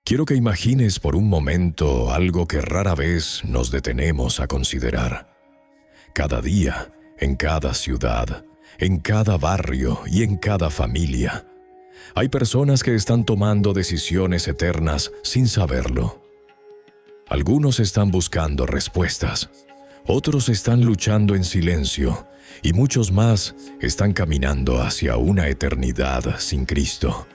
Quiero que imagines por un momento algo que rara vez nos detenemos a considerar. Cada día, en cada ciudad, en cada barrio y en cada familia, hay personas que están tomando decisiones eternas sin saberlo. Algunos están buscando respuestas, otros están luchando en silencio y muchos más están caminando hacia una eternidad sin Cristo,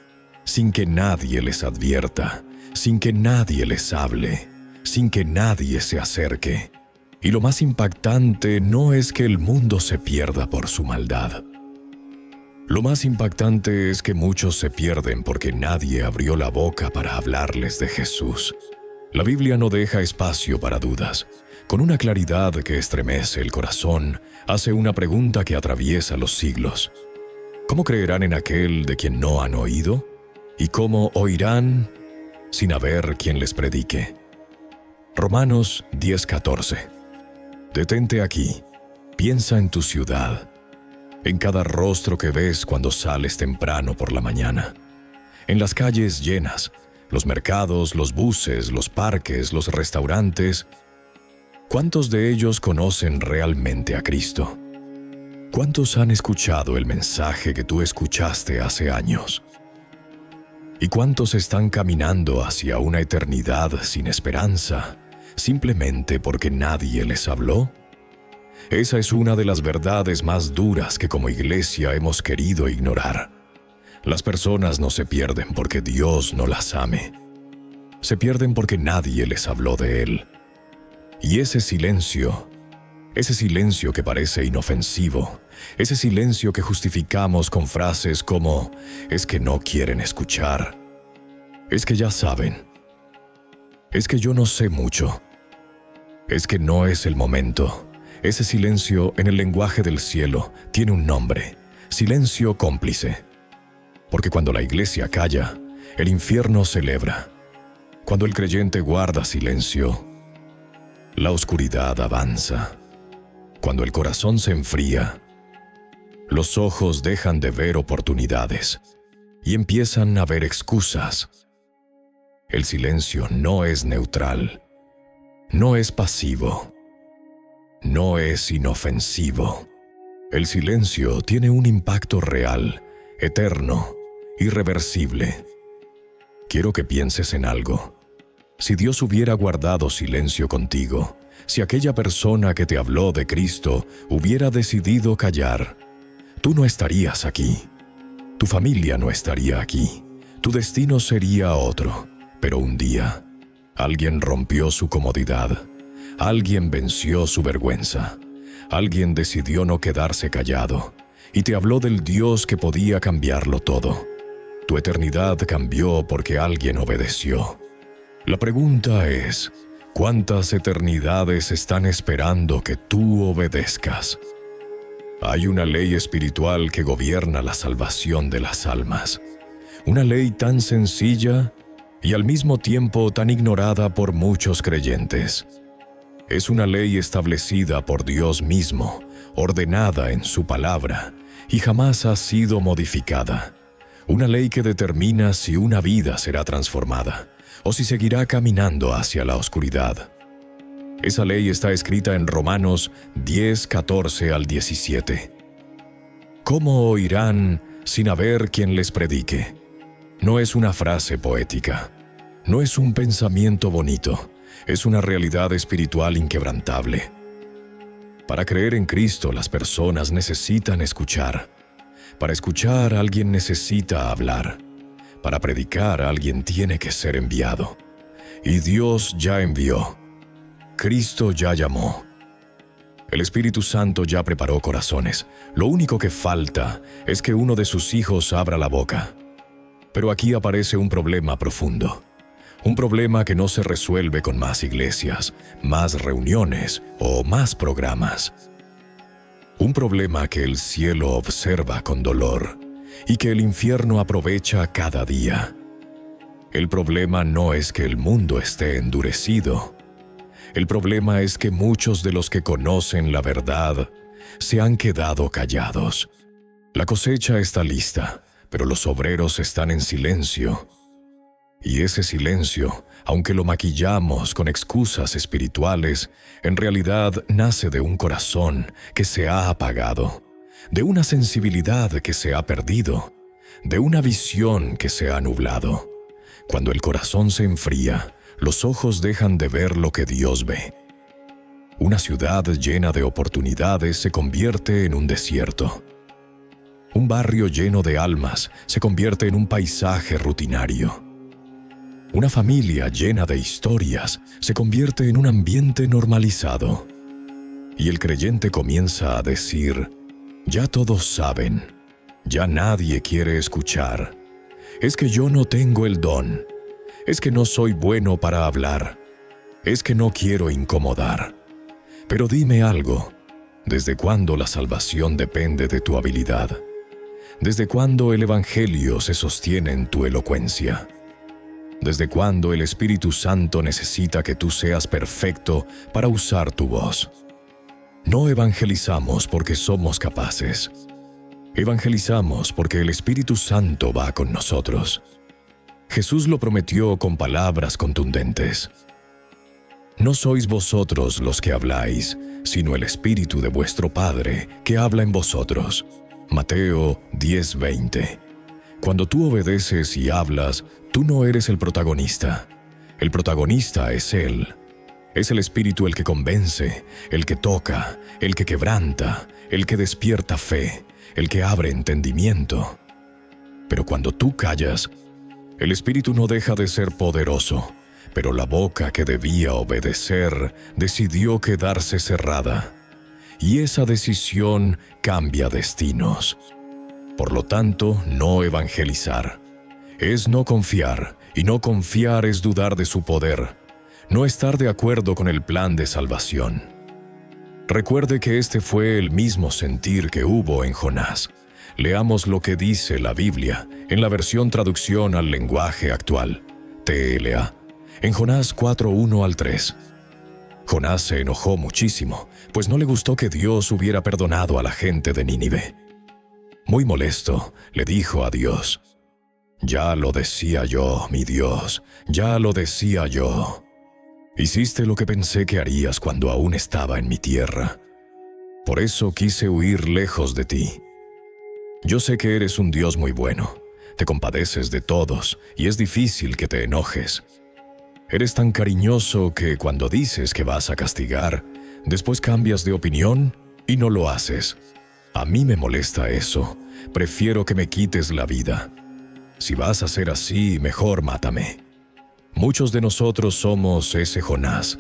sin que nadie les advierta, sin que nadie les hable, sin que nadie se acerque. Y lo más impactante no es que el mundo se pierda por su maldad. Lo más impactante es que muchos se pierden porque nadie abrió la boca para hablarles de Jesús. La Biblia no deja espacio para dudas. Con una claridad que estremece el corazón, hace una pregunta que atraviesa los siglos. ¿Cómo creerán en aquel de quien no han oído? ¿Y cómo oirán sin haber quien les predique? Romanos 10:14. Detente aquí, piensa en tu ciudad, en cada rostro que ves cuando sales temprano por la mañana, en las calles llenas, los mercados, los buses, los parques, los restaurantes. ¿Cuántos de ellos conocen realmente a Cristo? ¿Cuántos han escuchado el mensaje que tú escuchaste hace años? ¿Y cuántos están caminando hacia una eternidad sin esperanza, simplemente porque nadie les habló? Esa es una de las verdades más duras que como iglesia hemos querido ignorar. Las personas no se pierden porque Dios no las ame. Se pierden porque nadie les habló de Él. Y ese silencio que parece inofensivo, ese silencio que justificamos con frases como «es que no quieren escuchar», «es que ya saben», «es que yo no sé mucho», «es que no es el momento». Ese silencio en el lenguaje del cielo tiene un nombre: silencio cómplice. Porque cuando la iglesia calla, el infierno celebra. Cuando el creyente guarda silencio, la oscuridad avanza. Cuando el corazón se enfría, los ojos dejan de ver oportunidades y empiezan a ver excusas. El silencio no es neutral, no es pasivo, no es inofensivo. El silencio tiene un impacto real, eterno, irreversible. Quiero que pienses en algo. Si Dios hubiera guardado silencio contigo, si aquella persona que te habló de Cristo hubiera decidido callar, tú no estarías aquí. Tu familia no estaría aquí. Tu destino sería otro. Pero un día, alguien rompió su comodidad. Alguien venció su vergüenza. Alguien decidió no quedarse callado y te habló del Dios que podía cambiarlo todo. Tu eternidad cambió porque alguien obedeció. La pregunta es, ¿cuántas eternidades están esperando que tú obedezcas? Hay una ley espiritual que gobierna la salvación de las almas. Una ley tan sencilla y al mismo tiempo tan ignorada por muchos creyentes. Es una ley establecida por Dios mismo, ordenada en su palabra, y jamás ha sido modificada. Una ley que determina si una vida será transformada, o si seguirá caminando hacia la oscuridad. Esa ley está escrita en Romanos 10:14 al 17. ¿Cómo oirán sin haber quien les predique? No es una frase poética, no es un pensamiento bonito. Es una realidad espiritual inquebrantable. Para creer en Cristo, las personas necesitan escuchar. Para escuchar, alguien necesita hablar. Para predicar, alguien tiene que ser enviado. Y Dios ya envió. Cristo ya llamó. El Espíritu Santo ya preparó corazones. Lo único que falta es que uno de sus hijos abra la boca. Pero aquí aparece un problema profundo. Un problema que no se resuelve con más iglesias, más reuniones o más programas. Un problema que el cielo observa con dolor y que el infierno aprovecha cada día. El problema no es que el mundo esté endurecido. El problema es que muchos de los que conocen la verdad se han quedado callados. La cosecha está lista, pero los obreros están en silencio. Y ese silencio, aunque lo maquillamos con excusas espirituales, en realidad nace de un corazón que se ha apagado, de una sensibilidad que se ha perdido, de una visión que se ha nublado. Cuando el corazón se enfría, los ojos dejan de ver lo que Dios ve. Una ciudad llena de oportunidades se convierte en un desierto. Un barrio lleno de almas se convierte en un paisaje rutinario. Una familia llena de historias se convierte en un ambiente normalizado. Y el creyente comienza a decir: ya todos saben, ya nadie quiere escuchar. Es que yo no tengo el don. Es que no soy bueno para hablar. Es que no quiero incomodar. Pero dime algo, ¿desde cuándo la salvación depende de tu habilidad? ¿Desde cuándo el Evangelio se sostiene en tu elocuencia? ¿Desde cuándo el Espíritu Santo necesita que tú seas perfecto para usar tu voz? No evangelizamos porque somos capaces. Evangelizamos porque el Espíritu Santo va con nosotros. Jesús lo prometió con palabras contundentes. No sois vosotros los que habláis, sino el Espíritu de vuestro Padre que habla en vosotros. Mateo 10:20. Cuando tú obedeces y hablas, tú no eres el protagonista. El protagonista es Él. Es el Espíritu el que convence, el que toca, el que quebranta, el que despierta fe, el que abre entendimiento. Pero cuando tú callas, el Espíritu no deja de ser poderoso, pero la boca que debía obedecer decidió quedarse cerrada. Y esa decisión cambia destinos. Por lo tanto, no evangelizar es no confiar, y no confiar es dudar de su poder, no estar de acuerdo con el plan de salvación. Recuerde que este fue el mismo sentir que hubo en Jonás. Leamos lo que dice la Biblia en la versión traducción al lenguaje actual, TLA, en Jonás 4:1-3. Jonás se enojó muchísimo, pues no le gustó que Dios hubiera perdonado a la gente de Nínive. Muy molesto, le dijo a Dios: ya lo decía yo, mi Dios, ya lo decía yo. Hiciste lo que pensé que harías cuando aún estaba en mi tierra. Por eso quise huir lejos de ti. Yo sé que eres un Dios muy bueno, te compadeces de todos y es difícil que te enojes. Eres tan cariñoso que cuando dices que vas a castigar, después cambias de opinión y no lo haces. A mí me molesta eso. Prefiero que me quites la vida. Si vas a ser así, mejor mátame. Muchos de nosotros somos ese Jonás.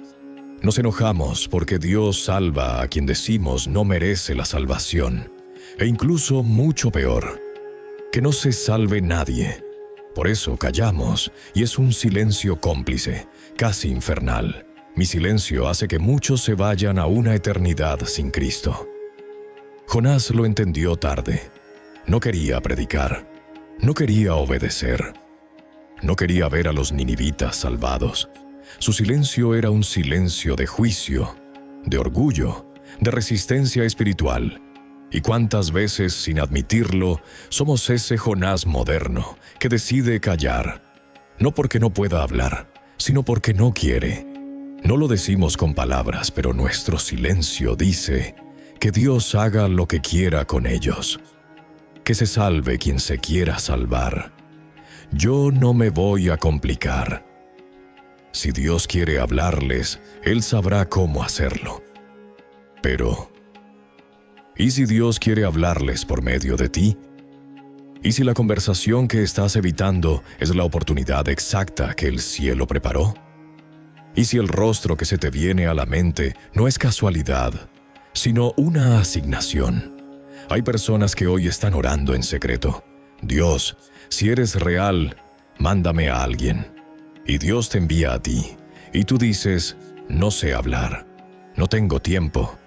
Nos enojamos porque Dios salva a quien decimos no merece la salvación. E incluso mucho peor, que no se salve nadie. Por eso callamos, y es un silencio cómplice, casi infernal. Mi silencio hace que muchos se vayan a una eternidad sin Cristo. Jonás lo entendió tarde. No quería predicar, no quería obedecer, no quería ver a los ninivitas salvados. Su silencio era un silencio de juicio, de orgullo, de resistencia espiritual. Y cuántas veces, sin admitirlo, somos ese Jonás moderno que decide callar, no porque no pueda hablar, sino porque no quiere. No lo decimos con palabras, pero nuestro silencio dice que Dios haga lo que quiera con ellos. Que se salve quien se quiera salvar. Yo no me voy a complicar. Si Dios quiere hablarles, Él sabrá cómo hacerlo. Pero, ¿y si Dios quiere hablarles por medio de ti? ¿Y si la conversación que estás evitando es la oportunidad exacta que el cielo preparó? ¿Y si el rostro que se te viene a la mente no es casualidad, sino una asignación? Hay personas que hoy están orando en secreto. Dios, si eres real, mándame a alguien. Y Dios te envía a ti. Y tú dices, no sé hablar, no tengo tiempo,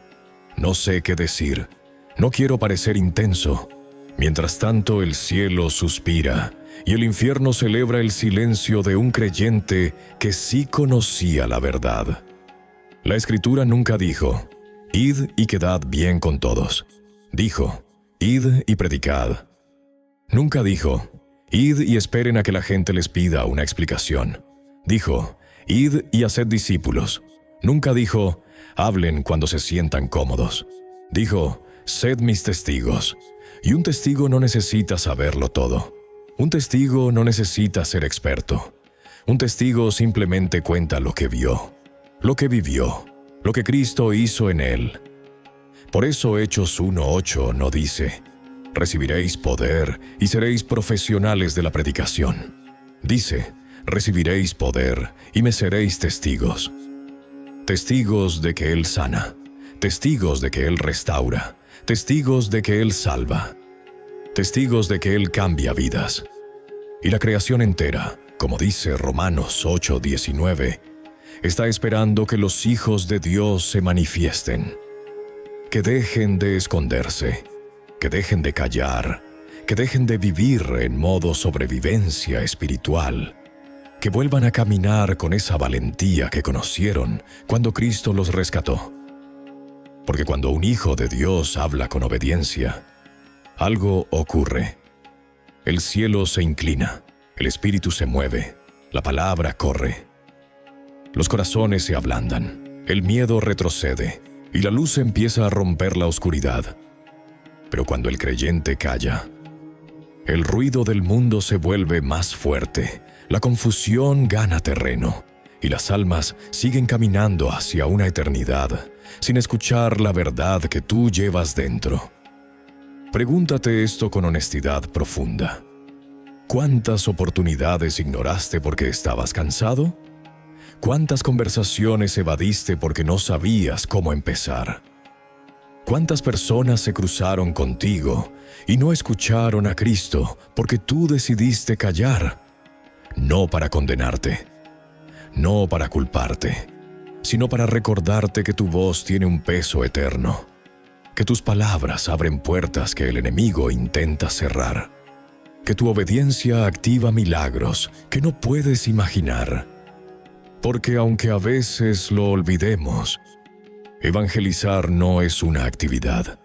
no sé qué decir, no quiero parecer intenso. Mientras tanto el cielo suspira y el infierno celebra el silencio de un creyente que sí conocía la verdad. La Escritura nunca dijo, id y quedad bien con todos. Dijo, id y predicad. Nunca dijo, Id y esperen a que la gente les pida una explicación. Dijo, id y haced discípulos. Nunca dijo, hablen cuando se sientan cómodos. Dijo, sed mis testigos. Y un testigo no necesita saberlo todo. Un testigo no necesita ser experto. Un testigo simplemente cuenta lo que vio, lo que vivió, lo que Cristo hizo en él. Por eso Hechos 1:8 no dice, recibiréis poder y seréis profesionales de la predicación. Dice, recibiréis poder y me seréis testigos. Testigos de que Él sana, testigos de que Él restaura, testigos de que Él salva, testigos de que Él cambia vidas. Y la creación entera, como dice Romanos 8:19, está esperando que los hijos de Dios se manifiesten, que dejen de esconderse, que dejen de callar, que dejen de vivir en modo sobrevivencia espiritual, que vuelvan a caminar con esa valentía que conocieron cuando Cristo los rescató. Porque cuando un hijo de Dios habla con obediencia, algo ocurre. El cielo se inclina, el espíritu se mueve, la palabra corre. Los corazones se ablandan, el miedo retrocede y la luz empieza a romper la oscuridad. Pero cuando el creyente calla, el ruido del mundo se vuelve más fuerte, la confusión gana terreno y las almas siguen caminando hacia una eternidad sin escuchar la verdad que tú llevas dentro. Pregúntate esto con honestidad profunda. ¿Cuántas oportunidades ignoraste porque estabas cansado? ¿Cuántas conversaciones evadiste porque no sabías cómo empezar? ¿Cuántas personas se cruzaron contigo y no escucharon a Cristo porque tú decidiste callar? No para condenarte, no para culparte, sino para recordarte que tu voz tiene un peso eterno, que tus palabras abren puertas que el enemigo intenta cerrar, que tu obediencia activa milagros que no puedes imaginar. Porque aunque a veces lo olvidemos, evangelizar no es una actividad.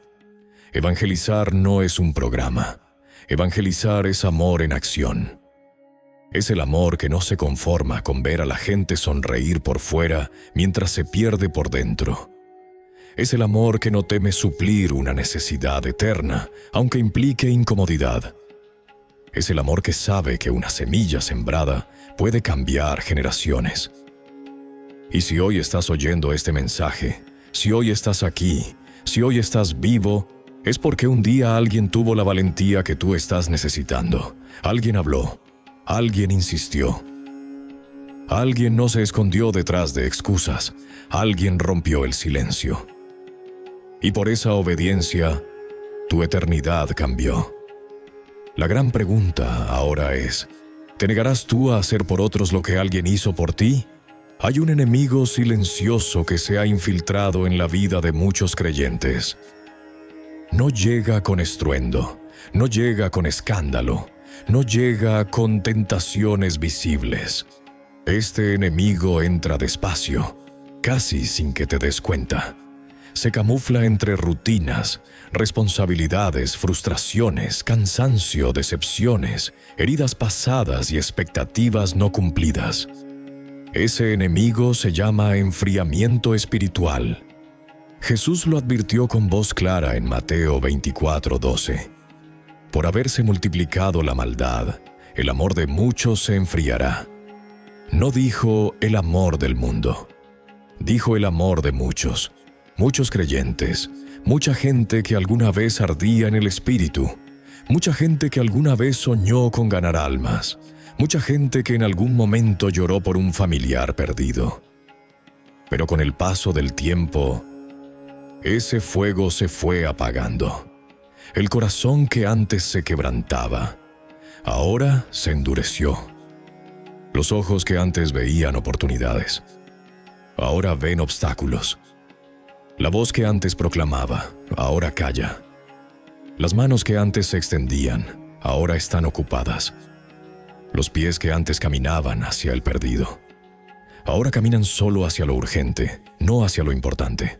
Evangelizar no es un programa. Evangelizar es amor en acción. Es el amor que no se conforma con ver a la gente sonreír por fuera mientras se pierde por dentro. Es el amor que no teme suplir una necesidad eterna, aunque implique incomodidad. Es el amor que sabe que una semilla sembrada puede cambiar generaciones. Y si hoy estás oyendo este mensaje, si hoy estás aquí, si hoy estás vivo, es porque un día alguien tuvo la valentía que tú estás necesitando. Alguien habló, alguien insistió. Alguien no se escondió detrás de excusas, alguien rompió el silencio. Y por esa obediencia, tu eternidad cambió. La gran pregunta ahora es, ¿te negarás tú a hacer por otros lo que alguien hizo por ti? Hay un enemigo silencioso que se ha infiltrado en la vida de muchos creyentes. No llega con estruendo, no llega con escándalo, no llega con tentaciones visibles. Este enemigo entra despacio, casi sin que te des cuenta. Se camufla entre rutinas, responsabilidades, frustraciones, cansancio, decepciones, heridas pasadas y expectativas no cumplidas. Ese enemigo se llama enfriamiento espiritual. Jesús lo advirtió con voz clara en Mateo 24:12. Por haberse multiplicado la maldad, el amor de muchos se enfriará. No dijo el amor del mundo, dijo el amor de muchos. Muchos creyentes, mucha gente que alguna vez ardía en el espíritu, mucha gente que alguna vez soñó con ganar almas, mucha gente que en algún momento lloró por un familiar perdido. Pero con el paso del tiempo, ese fuego se fue apagando. El corazón que antes se quebrantaba, ahora se endureció. Los ojos que antes veían oportunidades, ahora ven obstáculos. La voz que antes proclamaba, ahora calla. Las manos que antes se extendían, ahora están ocupadas. Los pies que antes caminaban hacia el perdido, ahora caminan solo hacia lo urgente, no hacia lo importante.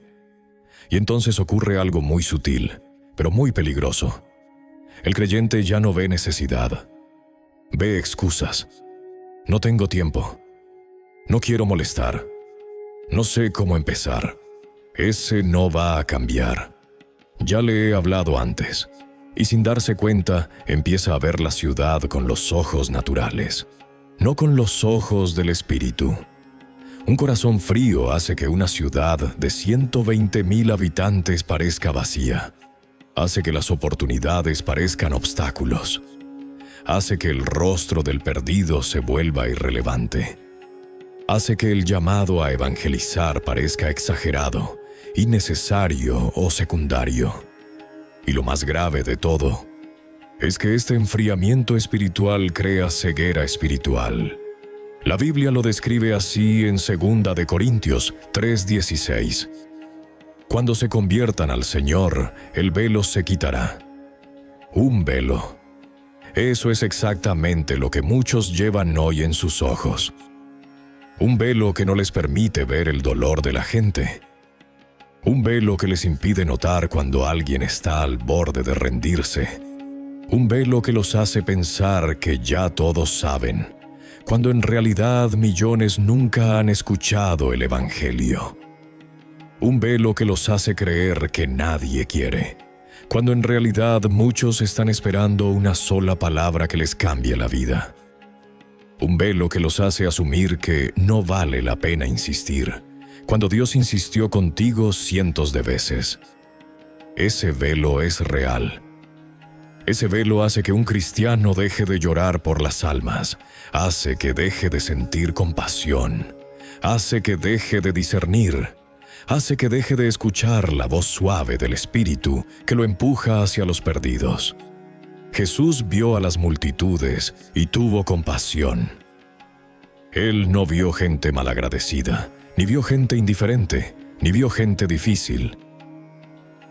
Y entonces ocurre algo muy sutil, pero muy peligroso. El creyente ya no ve necesidad. Ve excusas. No tengo tiempo. No quiero molestar. No sé cómo empezar. Ese no va a cambiar. Ya le he hablado antes. Y sin darse cuenta, empieza a ver la ciudad con los ojos naturales, no con los ojos del espíritu. Un corazón frío hace que una ciudad de 120,000 habitantes parezca vacía. Hace que las oportunidades parezcan obstáculos. Hace que el rostro del perdido se vuelva irrelevante. Hace que el llamado a evangelizar parezca exagerado, innecesario o secundario. Y lo más grave de todo es que este enfriamiento espiritual crea ceguera espiritual. La Biblia lo describe así en 2 de Corintios 3:16. Cuando se conviertan al Señor, el velo se quitará. Un velo. Eso es exactamente lo que muchos llevan hoy en sus ojos. Un velo que no les permite ver el dolor de la gente. Un velo que les impide notar cuando alguien está al borde de rendirse. Un velo que los hace pensar que ya todos saben, cuando en realidad millones nunca han escuchado el Evangelio. Un velo que los hace creer que nadie quiere, cuando en realidad muchos están esperando una sola palabra que les cambie la vida. Un velo que los hace asumir que no vale la pena insistir, cuando Dios insistió contigo cientos de veces. Ese velo es real. Ese velo hace que un cristiano deje de llorar por las almas, hace que deje de sentir compasión, hace que deje de discernir, hace que deje de escuchar la voz suave del Espíritu que lo empuja hacia los perdidos. Jesús vio a las multitudes y tuvo compasión. Él no vio gente malagradecida, ni vio gente indiferente, ni vio gente difícil.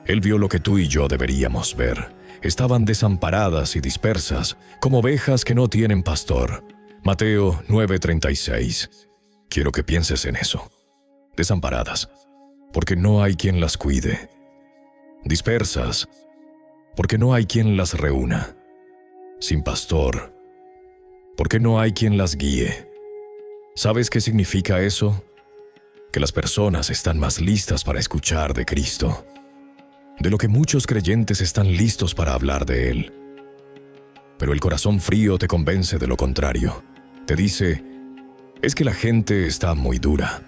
Él vio lo que tú y yo deberíamos ver. Estaban desamparadas y dispersas, como ovejas que no tienen pastor. Mateo 9:36. Quiero que pienses en eso. Desamparadas, porque no hay quien las cuide. Dispersas, porque no hay quien las reúna. Sin pastor, porque no hay quien las guíe. ¿Sabes qué significa eso? Que las personas están más listas para escuchar de Cristo, de lo que muchos creyentes están listos para hablar de Él. Pero el corazón frío te convence de lo contrario. Te dice, es que la gente está muy dura.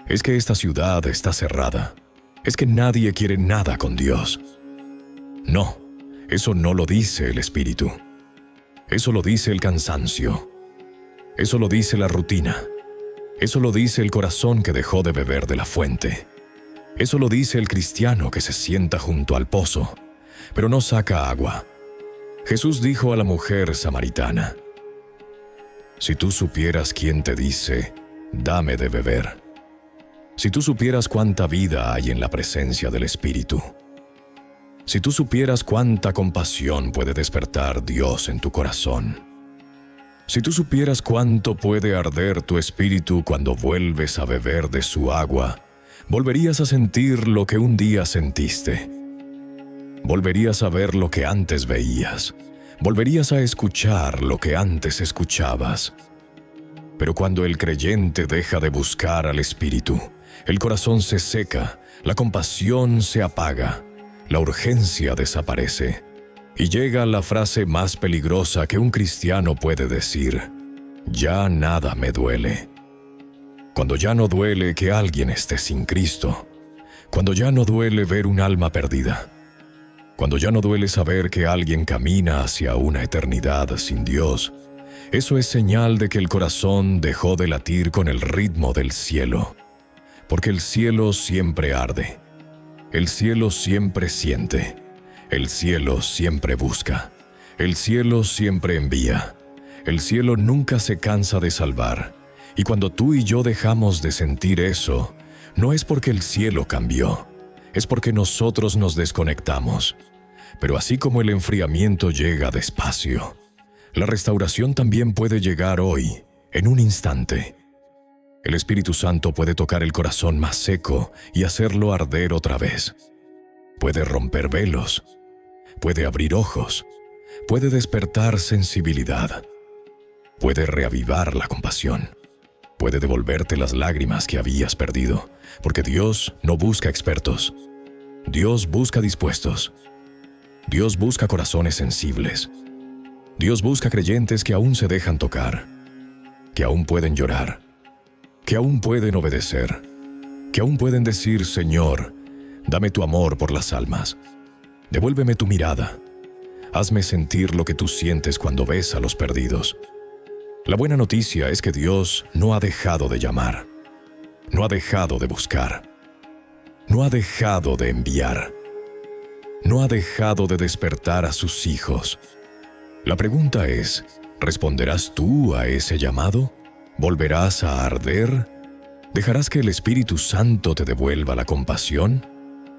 Es que esta ciudad está cerrada. Es que nadie quiere nada con Dios. No, eso no lo dice el Espíritu. Eso lo dice el cansancio. Eso lo dice la rutina. Eso lo dice el corazón que dejó de beber de la fuente. Eso lo dice el cristiano que se sienta junto al pozo, pero no saca agua. Jesús dijo a la mujer samaritana, si tú supieras quién te dice, dame de beber. Si tú supieras cuánta vida hay en la presencia del Espíritu. Si tú supieras cuánta compasión puede despertar Dios en tu corazón. Si tú supieras cuánto puede arder tu espíritu cuando vuelves a beber de su agua, volverías a sentir lo que un día sentiste. Volverías a ver lo que antes veías. Volverías a escuchar lo que antes escuchabas. Pero cuando el creyente deja de buscar al Espíritu, el corazón se seca, la compasión se apaga, la urgencia desaparece. Y llega la frase más peligrosa que un cristiano puede decir, ya nada me duele. Cuando ya no duele que alguien esté sin Cristo, cuando ya no duele ver un alma perdida, cuando ya no duele saber que alguien camina hacia una eternidad sin Dios, eso es señal de que el corazón dejó de latir con el ritmo del cielo, porque el cielo siempre arde, el cielo siempre siente. El cielo siempre busca, el cielo siempre envía, el cielo nunca se cansa de salvar, y cuando tú y yo dejamos de sentir eso, no es porque el cielo cambió, es porque nosotros nos desconectamos. Pero así como el enfriamiento llega despacio, la restauración también puede llegar hoy, en un instante. El Espíritu Santo puede tocar el corazón más seco y hacerlo arder otra vez. Puede romper velos. Puede abrir ojos, puede despertar sensibilidad, puede reavivar la compasión, puede devolverte las lágrimas que habías perdido, porque Dios no busca expertos. Dios busca dispuestos. Dios busca corazones sensibles. Dios busca creyentes que aún se dejan tocar, que aún pueden llorar, que aún pueden obedecer, que aún pueden decir: Señor, dame tu amor por las almas. Devuélveme tu mirada. Hazme sentir lo que tú sientes cuando ves a los perdidos. La buena noticia es que Dios no ha dejado de llamar, no ha dejado de buscar, no ha dejado de enviar, no ha dejado de despertar a sus hijos. La pregunta es: ¿responderás tú a ese llamado? ¿Volverás a arder? ¿Dejarás que el Espíritu Santo te devuelva la compasión?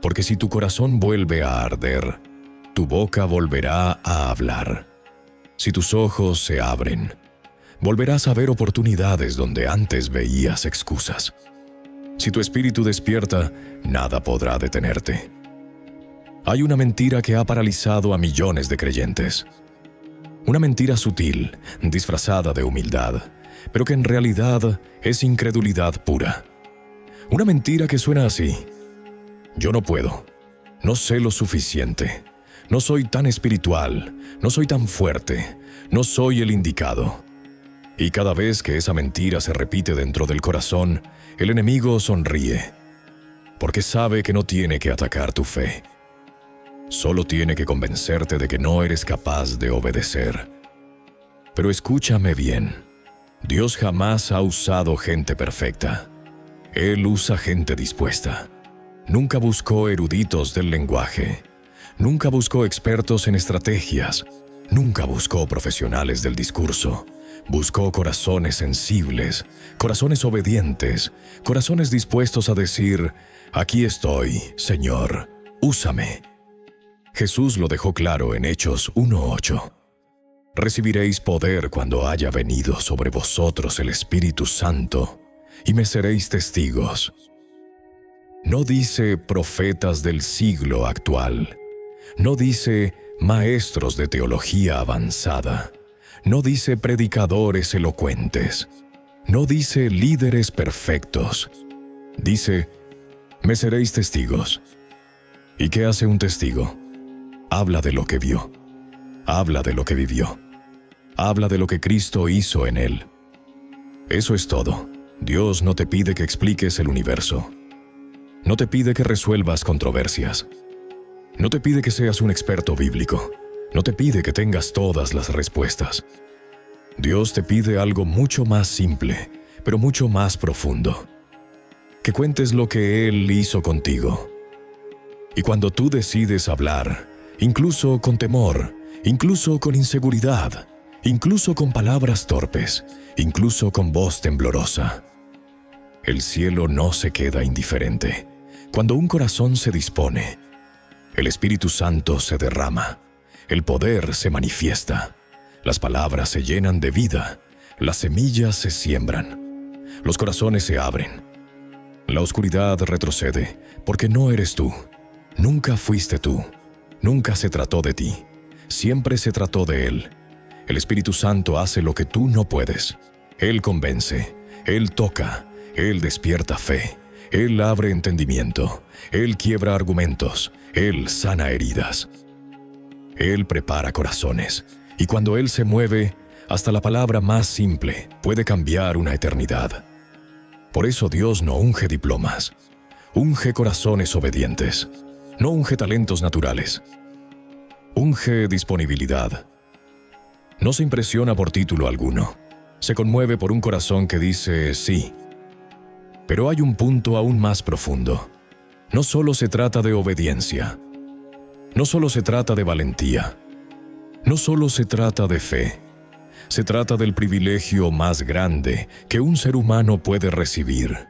Porque si tu corazón vuelve a arder, tu boca volverá a hablar. Si tus ojos se abren, volverás a ver oportunidades donde antes veías excusas. Si tu espíritu despierta, nada podrá detenerte. Hay una mentira que ha paralizado a millones de creyentes. Una mentira sutil, disfrazada de humildad, pero que en realidad es incredulidad pura. Una mentira que suena así: yo no puedo, no sé lo suficiente, no soy tan espiritual, no soy tan fuerte, no soy el indicado. Y cada vez que esa mentira se repite dentro del corazón, el enemigo sonríe, porque sabe que no tiene que atacar tu fe. Solo tiene que convencerte de que no eres capaz de obedecer. Pero escúchame bien, Dios jamás ha usado gente perfecta. Él usa gente dispuesta. Nunca buscó eruditos del lenguaje. Nunca buscó expertos en estrategias. Nunca buscó profesionales del discurso. Buscó corazones sensibles, corazones obedientes, corazones dispuestos a decir: aquí estoy, Señor, úsame. Jesús lo dejó claro en Hechos 1:8. Recibiréis poder cuando haya venido sobre vosotros el Espíritu Santo, y me seréis testigos. No dice profetas del siglo actual. No dice maestros de teología avanzada. No dice predicadores elocuentes. No dice líderes perfectos. Dice: me seréis testigos. ¿Y qué hace un testigo? Habla de lo que vio. Habla de lo que vivió. Habla de lo que Cristo hizo en él. Eso es todo. Dios no te pide que expliques el universo. No te pide que resuelvas controversias. No te pide que seas un experto bíblico. No te pide que tengas todas las respuestas. Dios te pide algo mucho más simple, pero mucho más profundo. Que cuentes lo que Él hizo contigo. Y cuando tú decides hablar, incluso con temor, incluso con inseguridad, incluso con palabras torpes, incluso con voz temblorosa, el cielo no se queda indiferente. Cuando un corazón se dispone, el Espíritu Santo se derrama, el poder se manifiesta, las palabras se llenan de vida, las semillas se siembran, los corazones se abren. La oscuridad retrocede, porque no eres tú, nunca fuiste tú, nunca se trató de ti, siempre se trató de Él. El Espíritu Santo hace lo que tú no puedes. Él convence, Él toca, Él despierta fe, Él abre entendimiento, Él quiebra argumentos, Él sana heridas. Él prepara corazones, y cuando Él se mueve, hasta la palabra más simple puede cambiar una eternidad. Por eso Dios no unge diplomas, unge corazones obedientes, no unge talentos naturales, unge disponibilidad. No se impresiona por título alguno, se conmueve por un corazón que dice sí. Pero hay un punto aún más profundo. No solo se trata de obediencia, no solo se trata de valentía, no solo se trata de fe, se trata del privilegio más grande que un ser humano puede recibir: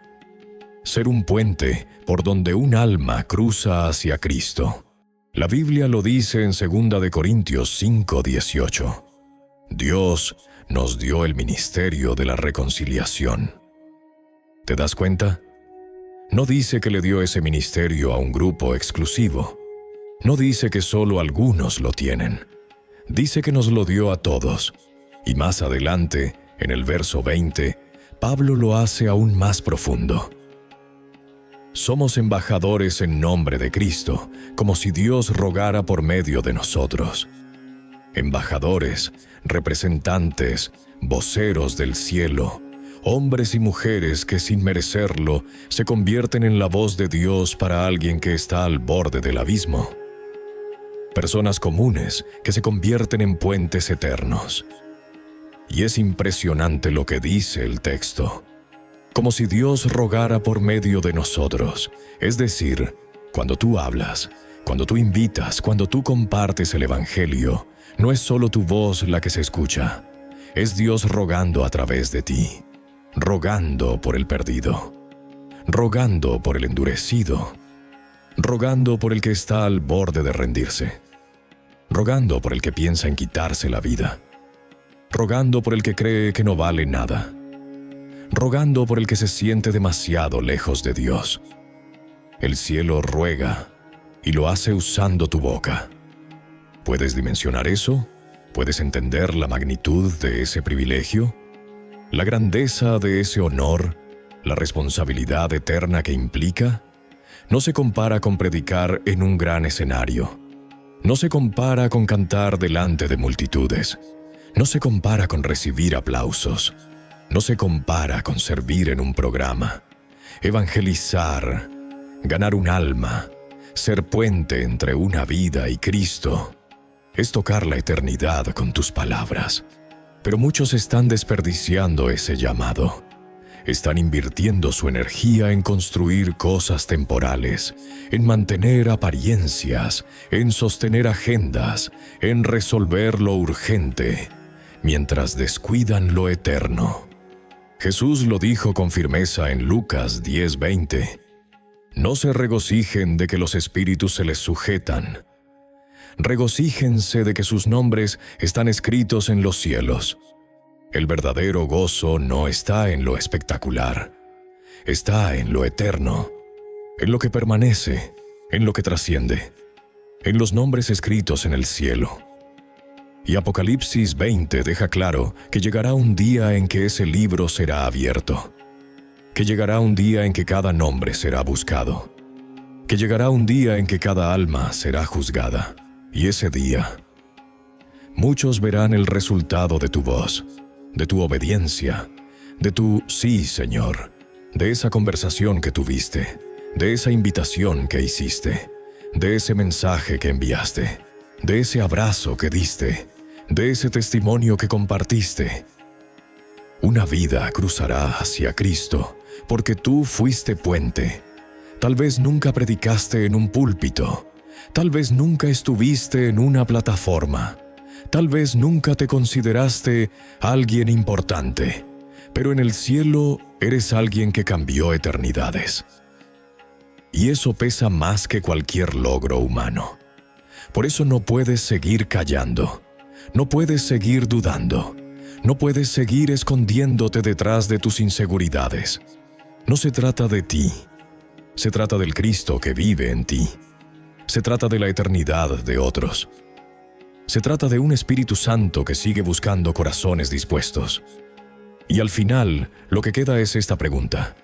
ser un puente por donde un alma cruza hacia Cristo. La Biblia lo dice en 2 Corintios 5:18. Dios nos dio el ministerio de la reconciliación. ¿Te das cuenta? No dice que le dio ese ministerio a un grupo exclusivo. No dice que solo algunos lo tienen. Dice que nos lo dio a todos. Y más adelante, En el verso 20, Pablo lo hace aún más profundo. Somos embajadores en nombre de Cristo, como si Dios rogara por medio de nosotros. Embajadores, representantes, voceros del cielo, hombres y mujeres que sin merecerlo se convierten en la voz de Dios para alguien que está al borde del abismo. Personas comunes que se convierten en puentes eternos. Y es impresionante lo que dice el texto. Como si Dios rogara por medio de nosotros. Es decir, cuando tú hablas, cuando tú invitas, cuando tú compartes el Evangelio, no es solo tu voz la que se escucha. Es Dios rogando a través de ti. Rogando por el perdido. Rogando por el endurecido. Rogando por el que está al borde de rendirse. Rogando por el que piensa en quitarse la vida. Rogando por el que cree que no vale nada. Rogando por el que se siente demasiado lejos de Dios. El cielo ruega y lo hace usando tu boca. ¿Puedes dimensionar eso? ¿Puedes entender la magnitud de ese privilegio? ¿La grandeza de ese honor? ¿La responsabilidad eterna que implica? No se compara con predicar en un gran escenario. No se compara con cantar delante de multitudes. No se compara con recibir aplausos. No se compara con servir en un programa. Evangelizar, ganar un alma, ser puente entre una vida y Cristo, es tocar la eternidad con tus palabras. Pero muchos están desperdiciando ese llamado. Están invirtiendo su energía en construir cosas temporales, en mantener apariencias, en sostener agendas, en resolver lo urgente, mientras descuidan lo eterno. Jesús lo dijo con firmeza en Lucas 10:20. No se regocijen de que los espíritus se les sujetan. Regocíjense de que sus nombres están escritos en los cielos. El verdadero gozo no está en lo espectacular. Está en lo eterno, en lo que permanece, en lo que trasciende, en los nombres escritos en el cielo. Y Apocalipsis 20 deja claro que llegará un día en que ese libro será abierto, que llegará un día en que cada nombre será buscado, que llegará un día en que cada alma será juzgada. Y ese día, muchos verán el resultado de tu voz, de tu obediencia, de tu sí, Señor, de esa conversación que tuviste, de esa invitación que hiciste, de ese mensaje que enviaste, de ese abrazo que diste, de ese testimonio que compartiste. Una vida cruzará hacia Cristo, porque tú fuiste puente. Tal vez nunca predicaste en un púlpito, tal vez nunca estuviste en una plataforma, tal vez nunca te consideraste alguien importante, pero en el cielo eres alguien que cambió eternidades. Y eso pesa más que cualquier logro humano. Por eso no puedes seguir callando. No puedes seguir dudando. No puedes seguir escondiéndote detrás de tus inseguridades. No se trata de ti. Se trata del Cristo que vive en ti. Se trata de la eternidad de otros. Se trata de un Espíritu Santo que sigue buscando corazones dispuestos. Y al final, lo que queda es esta pregunta.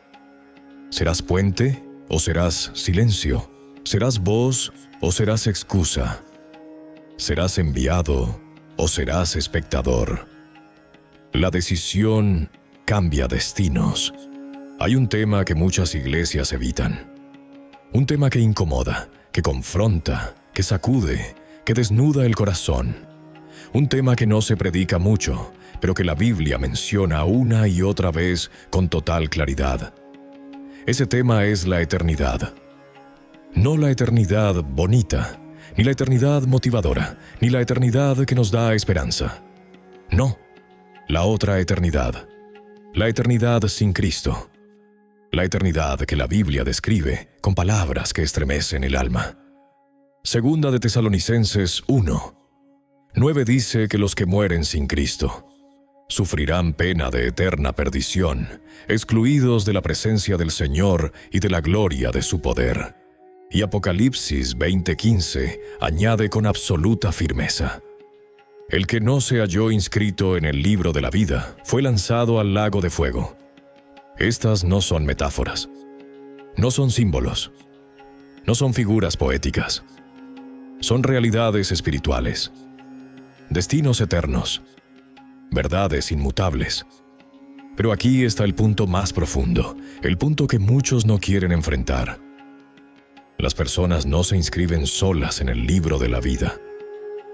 ¿Serás puente o serás silencio? ¿Serás voz o serás excusa? ¿Serás enviado o serás espectador? La decisión cambia destinos. Hay un tema que muchas iglesias evitan. Un tema que incomoda, que confronta, que sacude, que desnuda el corazón. Un tema que no se predica mucho, pero que la Biblia menciona una y otra vez con total claridad. Ese tema es la eternidad. No la eternidad bonita, ni la eternidad motivadora, ni la eternidad que nos da esperanza. No, la otra eternidad. La eternidad sin Cristo. La eternidad que la Biblia describe con palabras que estremecen el alma. Segunda de Tesalonicenses 1:9 dice que los que mueren sin Cristo sufrirán pena de eterna perdición, excluidos de la presencia del Señor y de la gloria de su poder. Y Apocalipsis 20:15 añade con absoluta firmeza: El que no se halló inscrito en el libro de la vida fue lanzado al lago de fuego. Estas no son metáforas, no son símbolos, no son figuras poéticas. Son realidades espirituales, destinos eternos, verdades inmutables. Pero aquí está el punto más profundo, el punto que muchos no quieren enfrentar. Las personas no se inscriben solas en el libro de la vida.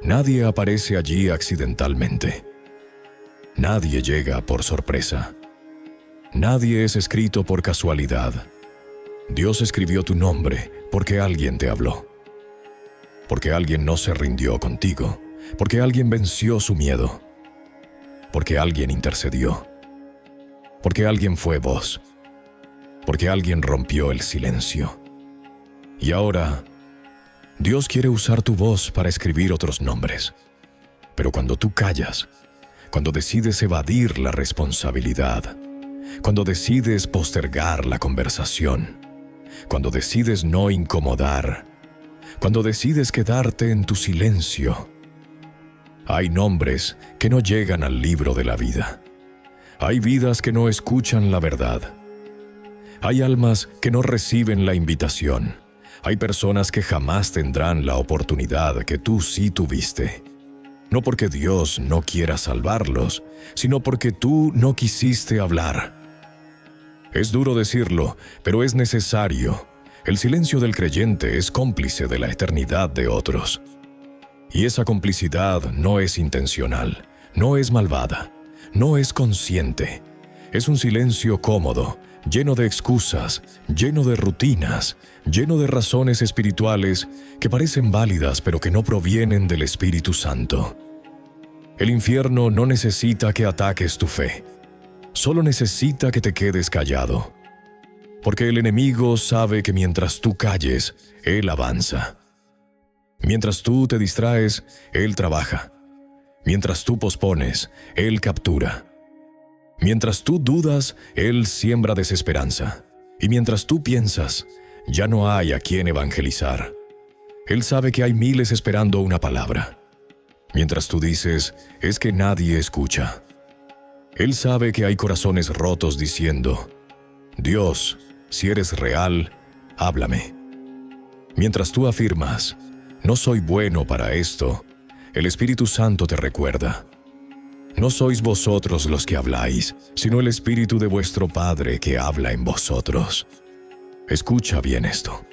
Nadie aparece allí accidentalmente. Nadie llega por sorpresa. Nadie es escrito por casualidad. Dios escribió tu nombre porque alguien te habló. Porque alguien no se rindió contigo. Porque alguien venció su miedo. Porque alguien intercedió. Porque alguien fue voz. Porque alguien rompió el silencio. Y ahora, Dios quiere usar tu voz para escribir otros nombres. Pero cuando tú callas, cuando decides evadir la responsabilidad, cuando decides postergar la conversación, cuando decides no incomodar, cuando decides quedarte en tu silencio, hay nombres que no llegan al libro de la vida. Hay vidas que no escuchan la verdad. Hay almas que no reciben la invitación. Hay personas que jamás tendrán la oportunidad que tú sí tuviste. No porque Dios no quiera salvarlos, sino porque tú no quisiste hablar. Es duro decirlo, pero es necesario. El silencio del creyente es cómplice de la eternidad de otros. Y esa complicidad no es intencional, no es malvada, no es consciente. Es un silencio cómodo, lleno de excusas, lleno de rutinas, lleno de razones espirituales que parecen válidas pero que no provienen del Espíritu Santo. El infierno no necesita que ataques tu fe, solo necesita que te quedes callado. Porque el enemigo sabe que mientras tú calles, él avanza. Mientras tú te distraes, él trabaja. Mientras tú pospones, él captura. Mientras tú dudas, él siembra desesperanza. Y mientras tú piensas, ya no hay a quien evangelizar. Él sabe que hay miles esperando una palabra. Mientras tú dices, es que nadie escucha. Él sabe que hay corazones rotos diciendo, Dios, si eres real, háblame. Mientras tú afirmas, no soy bueno para esto, el Espíritu Santo te recuerda. No sois vosotros los que habláis, sino el Espíritu de vuestro Padre que habla en vosotros. Escucha bien esto.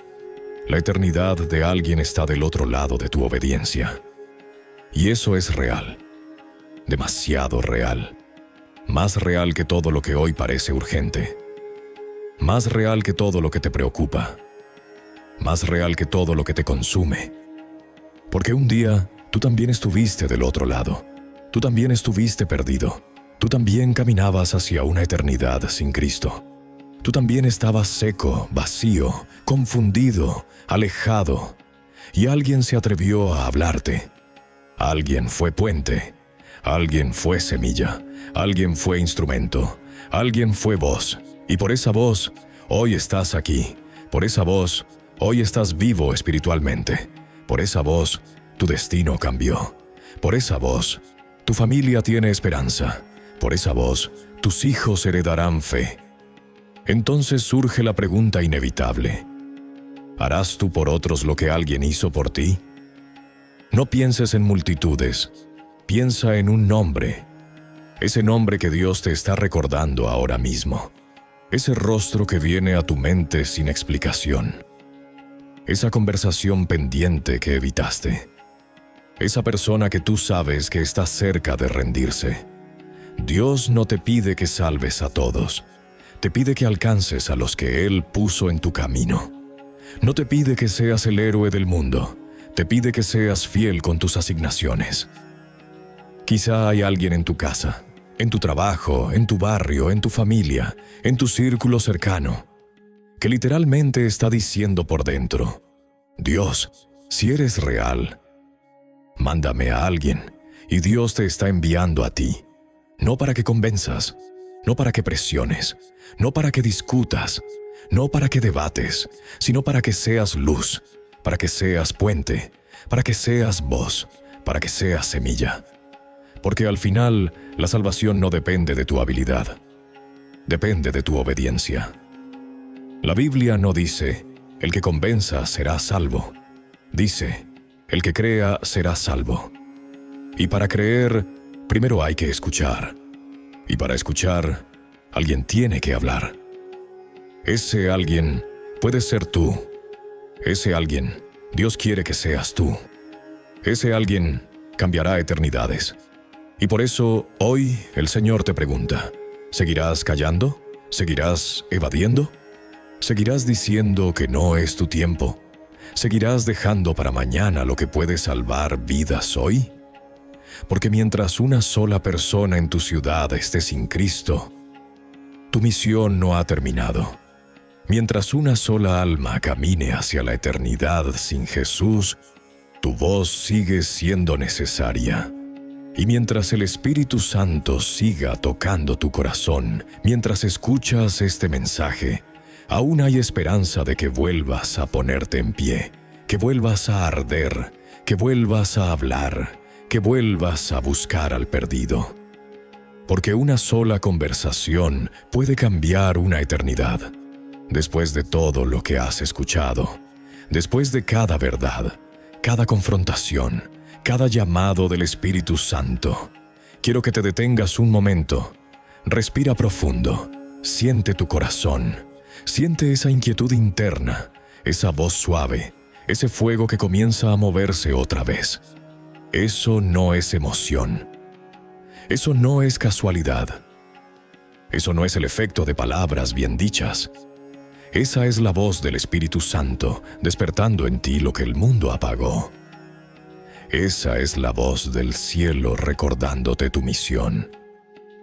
La eternidad de alguien está del otro lado de tu obediencia. Y eso es real. Demasiado real. Más real que todo lo que hoy parece urgente. Más real que todo lo que te preocupa. Más real que todo lo que te consume. Porque un día tú también estuviste del otro lado. Tú también estuviste perdido. Tú también caminabas hacia una eternidad sin Cristo. Tú también estabas seco, vacío, confundido, alejado. Y alguien se atrevió a hablarte. Alguien fue puente. Alguien fue semilla. Alguien fue instrumento. Alguien fue voz. Y por esa voz, hoy estás aquí. Por esa voz, hoy estás vivo espiritualmente. Por esa voz, tu destino cambió. Por esa voz, tu familia tiene esperanza. Por esa voz, tus hijos heredarán fe. Entonces surge la pregunta inevitable. ¿Harás tú por otros lo que alguien hizo por ti? No pienses en multitudes. Piensa en un nombre. Ese nombre que Dios te está recordando ahora mismo. Ese rostro que viene a tu mente sin explicación. Esa conversación pendiente que evitaste. Esa persona que tú sabes que está cerca de rendirse. Dios no te pide que salves a todos. Te pide que alcances a los que Él puso en tu camino. No te pide que seas el héroe del mundo. Te pide que seas fiel con tus asignaciones. Quizá hay alguien en tu casa, en tu trabajo, en tu barrio, en tu familia, en tu círculo cercano, que literalmente está diciendo por dentro, Dios, si eres real, mándame a alguien, y Dios te está enviando a ti, no para que convenzas, no para que presiones, no para que discutas, no para que debates, sino para que seas luz, para que seas puente, para que seas voz, para que seas semilla. Porque al final, la salvación no depende de tu habilidad, depende de tu obediencia. La Biblia no dice, el que convenza será salvo. Dice, el que crea será salvo. Y para creer, primero hay que escuchar. Y para escuchar, alguien tiene que hablar. Ese alguien puede ser tú. Ese alguien, Dios quiere que seas tú. Ese alguien cambiará eternidades. Y por eso, hoy, el Señor te pregunta, ¿seguirás callando? ¿Seguirás evadiendo? ¿Seguirás diciendo que no es tu tiempo? ¿Seguirás dejando para mañana lo que puede salvar vidas hoy? Porque mientras una sola persona en tu ciudad esté sin Cristo, tu misión no ha terminado. Mientras una sola alma camine hacia la eternidad sin Jesús, tu voz sigue siendo necesaria. Y mientras el Espíritu Santo siga tocando tu corazón, mientras escuchas este mensaje, aún hay esperanza de que vuelvas a ponerte en pie, que vuelvas a arder, que vuelvas a hablar, que vuelvas a buscar al perdido. Porque una sola conversación puede cambiar una eternidad. Después de todo lo que has escuchado, después de cada verdad, cada confrontación, cada llamado del Espíritu Santo, quiero que te detengas un momento, respira profundo, siente tu corazón, siente esa inquietud interna, esa voz suave, ese fuego que comienza a moverse otra vez. Eso no es emoción. Eso no es casualidad. Eso no es el efecto de palabras bien dichas. Esa es la voz del Espíritu Santo despertando en ti lo que el mundo apagó. Esa es la voz del cielo recordándote tu misión.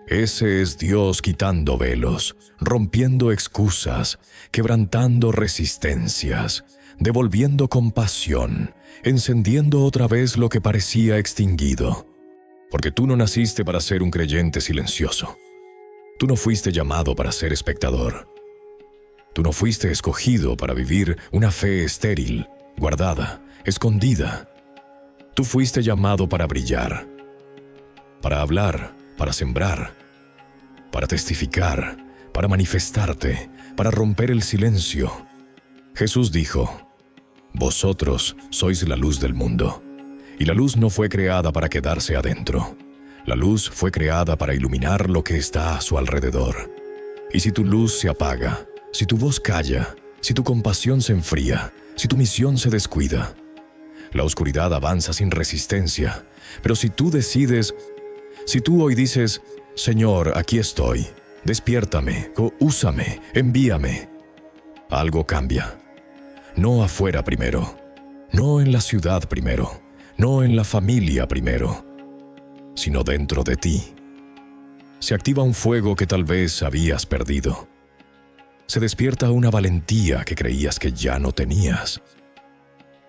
Ese es Dios quitando velos, rompiendo excusas, quebrantando resistencias, devolviendo compasión, encendiendo otra vez lo que parecía extinguido. Porque tú no naciste para ser un creyente silencioso. Tú no fuiste llamado para ser espectador. Tú no fuiste escogido para vivir una fe estéril, guardada, escondida. Tú fuiste llamado para brillar, para hablar, para sembrar, para testificar, para manifestarte, para romper el silencio. Jesús dijo, vosotros sois la luz del mundo. Y la luz no fue creada para quedarse adentro. La luz fue creada para iluminar lo que está a su alrededor. Y si tu luz se apaga, si tu voz calla, si tu compasión se enfría, si tu misión se descuida, la oscuridad avanza sin resistencia. Pero si tú decides, si tú hoy dices, Señor, aquí estoy, despiértame, úsame, envíame, algo cambia. No afuera primero, no en la ciudad primero, no en la familia primero, sino dentro de ti. Se activa un fuego que tal vez habías perdido. Se despierta una valentía que creías que ya no tenías.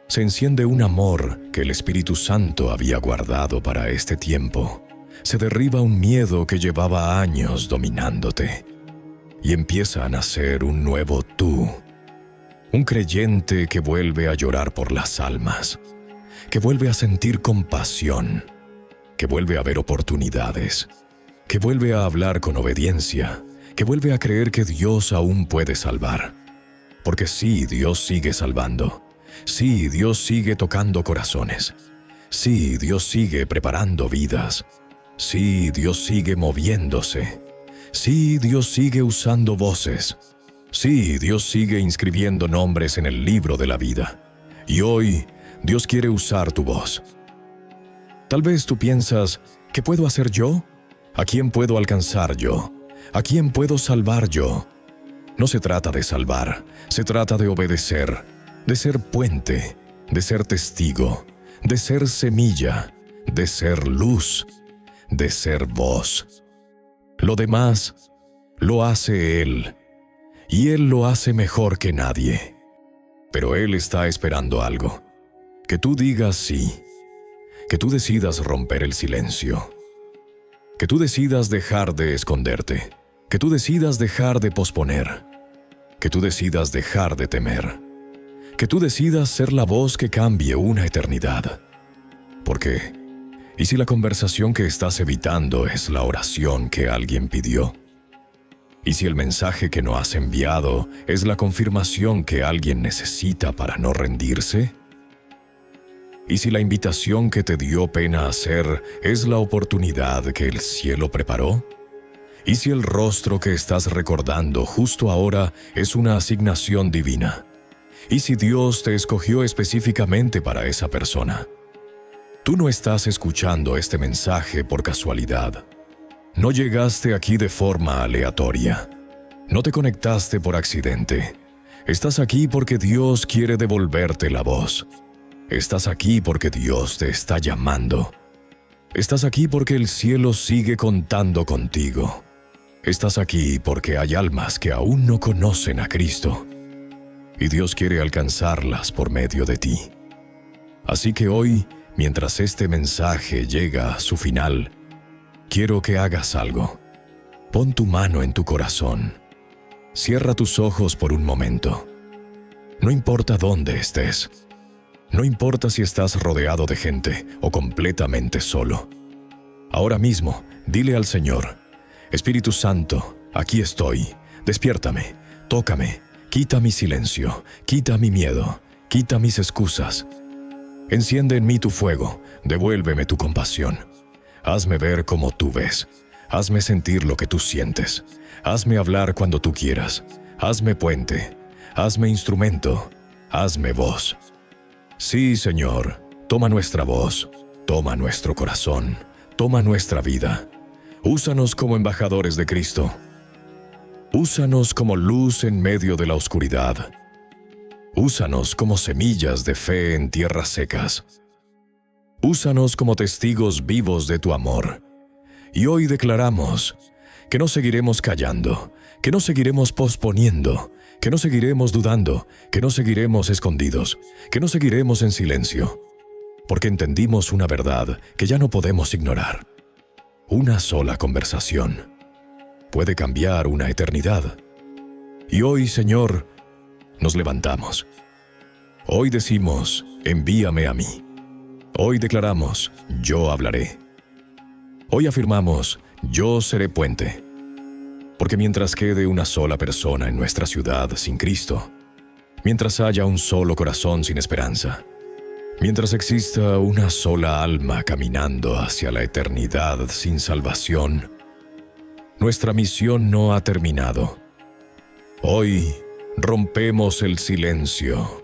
Se enciende un amor que el Espíritu Santo había guardado para este tiempo. Se derriba un miedo que llevaba años dominándote. Y empieza a nacer un nuevo tú. Un creyente que vuelve a llorar por las almas. Que vuelve a sentir compasión. Que vuelve a ver oportunidades. Que vuelve a hablar con obediencia. Que vuelve a creer que Dios aún puede salvar. Porque sí, Dios sigue salvando. Sí, Dios sigue tocando corazones. Sí, Dios sigue preparando vidas. Sí, Dios sigue moviéndose. Sí, Dios sigue usando voces. Sí, Dios sigue inscribiendo nombres en el libro de la vida. Y hoy, Dios quiere usar tu voz. Tal vez tú piensas, ¿qué puedo hacer yo? ¿A quién puedo alcanzar yo? ¿A quién puedo salvar yo? No se trata de salvar, se trata de obedecer, de ser puente, de ser testigo, de ser semilla, de ser luz, de ser voz. Lo demás lo hace Él, y Él lo hace mejor que nadie. Pero Él está esperando algo, que tú digas sí, que tú decidas romper el silencio, que tú decidas dejar de esconderte, que tú decidas dejar de posponer, que tú decidas dejar de temer, que tú decidas ser la voz que cambie una eternidad. Porque ¿Y si la conversación que estás evitando es la oración que alguien pidió? ¿Y si el mensaje que no has enviado es la confirmación que alguien necesita para no rendirse? ¿Y si la invitación que te dio pena hacer es la oportunidad que el cielo preparó? ¿Y si el rostro que estás recordando justo ahora es una asignación divina? ¿Y si Dios te escogió específicamente para esa persona? Tú no estás escuchando este mensaje por casualidad. No llegaste aquí de forma aleatoria. No te conectaste por accidente. Estás aquí porque Dios quiere devolverte la voz. Estás aquí porque Dios te está llamando. Estás aquí porque el cielo sigue contando contigo. Estás aquí porque hay almas que aún no conocen a Cristo. Y Dios quiere alcanzarlas por medio de ti. Así que hoy, mientras este mensaje llega a su final, quiero que hagas algo. Pon tu mano en tu corazón. Cierra tus ojos por un momento. No importa dónde estés. No importa si estás rodeado de gente o completamente solo. Ahora mismo, dile al Señor: Espíritu Santo, aquí estoy. Despiértame, tócame, quita mi silencio, quita mi miedo, quita mis excusas. Enciende en mí tu fuego, devuélveme tu compasión. Hazme ver como tú ves. Hazme sentir lo que tú sientes. Hazme hablar cuando tú quieras. Hazme puente. Hazme instrumento. Hazme voz. Sí, Señor, toma nuestra voz. Toma nuestro corazón. Toma nuestra vida. Úsanos como embajadores de Cristo. Úsanos como luz en medio de la oscuridad. Úsanos como semillas de fe en tierras secas. Úsanos como testigos vivos de tu amor. Y hoy declaramos que no seguiremos callando, que no seguiremos posponiendo, que no seguiremos dudando, que no seguiremos escondidos, que no seguiremos en silencio, porque entendimos una verdad que ya no podemos ignorar. Una sola conversación puede cambiar una eternidad. Y hoy, Señor, nos levantamos. Hoy decimos: envíame a mí. Hoy declaramos: yo hablaré. Hoy afirmamos: yo seré puente. Porque mientras quede una sola persona en nuestra ciudad sin Cristo, mientras haya un solo corazón sin esperanza, mientras exista una sola alma caminando hacia la eternidad sin salvación, nuestra misión no ha terminado. Hoy rompemos el silencio